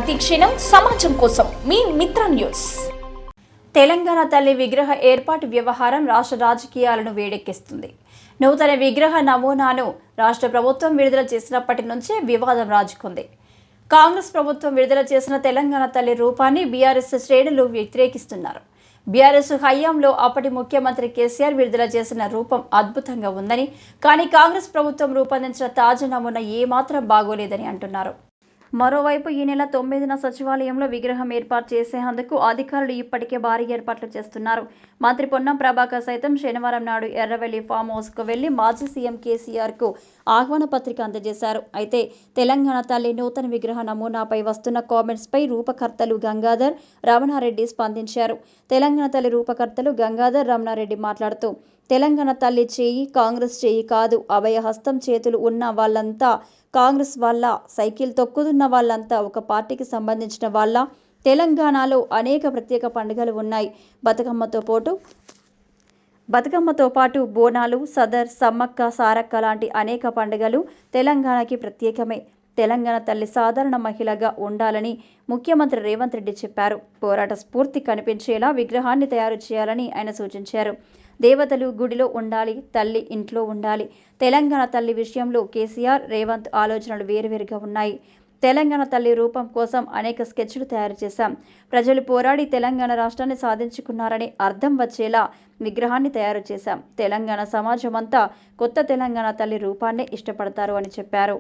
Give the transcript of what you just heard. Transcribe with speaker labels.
Speaker 1: ప్రతి క్షణం సమాజం కోసం మీ మిత్ర న్యూస్. తెలంగాణ తల్లి విగ్రహ ఏర్పాటు వ్యవహారం రాష్ట్ర రాజకీయాలను వేడెక్కిస్తుంది. నూతన విగ్రహ నమూనాను రాష్ట్ర ప్రభుత్వం విడుదల చేసినప్పటి నుంచే వివాదం రాజుకుంది. కాంగ్రెస్ ప్రభుత్వం విడుదల చేసిన తెలంగాణ తల్లి రూపాన్ని బీఆర్ఎస్ శ్రేణులు వ్యతిరేకిస్తున్నారు. బీఆర్ఎస్ హయాంలో అప్పటి ముఖ్యమంత్రి కేసీఆర్ విడుదల చేసిన రూపం అద్భుతంగా ఉందని, కానీ కాంగ్రెస్ ప్రభుత్వం రూపొందించిన తాజా నమూనా ఏమాత్రం బాగోలేదని అంటున్నారు. మరోవైపు ఈ నెల 9న సచివాలయంలో విగ్రహం ఏర్పాటు చేసేందుకు అధికారులు ఇప్పటికే భారీ ఏర్పాట్లు చేస్తున్నారు. మంత్రి పొన్నం ప్రభాకర్ సైతం శనివారం నాడు ఎర్రవెల్లి ఫామ్ హౌస్కు వెళ్లి మాజీ సీఎం కేసీఆర్కు ఆహ్వాన పత్రిక అందజేశారు. అయితే తెలంగాణ తల్లి నూతన విగ్రహ నమూనాపై వస్తున్న కామెంట్స్పై రూపకర్తలు గంగాధర్, రమణారెడ్డి స్పందించారు. తెలంగాణ తల్లి రూపకర్తలు గంగాధర్, రమణారెడ్డి మాట్లాడుతూ, తెలంగాణ తల్లి చేయి కాంగ్రెస్ చేయి కాదు, అభయహస్తం చేతులు ఉన్న వాళ్ళంతా కాంగ్రెస్ వాళ్ళ, సైకిల్ తొక్కుతున్న వాళ్ళంతా ఒక పార్టీకి సంబంధించిన వాళ్ళ. తెలంగాణలో అనేక ప్రత్యేక పండుగలు ఉన్నాయి. బతుకమ్మతో పాటు బోనాలు, సదర్, సమ్మక్క, సారక్క లాంటి అనేక పండుగలు తెలంగాణకి ప్రత్యేకమే. తెలంగాణ తల్లి సాధారణ మహిళగా ఉండాలని ముఖ్యమంత్రి రేవంత్ రెడ్డి చెప్పారు. పోరాట స్ఫూర్తి కనిపించేలా విగ్రహాన్ని తయారు చేయాలని ఆయన సూచించారు. దేవతలు గుడిలో ఉండాలి, తల్లి ఇంట్లో ఉండాలి. తెలంగాణ తల్లి విషయంలో కేసీఆర్, రేవంత్ ఆలోచనలు వేరువేరుగా ఉన్నాయి. తెలంగాణ తల్లి రూపం కోసం అనేక స్కెచ్లు తయారు చేశాం. ప్రజలు పోరాడి తెలంగాణ రాష్ట్రాన్ని సాధించుకున్నారని అర్థం వచ్చేలా విగ్రహాన్ని తయారు చేశాం. తెలంగాణ సమాజం అంతా కొత్త తెలంగాణ తల్లి రూపాన్నే ఇష్టపడతారు అని చెప్పారు.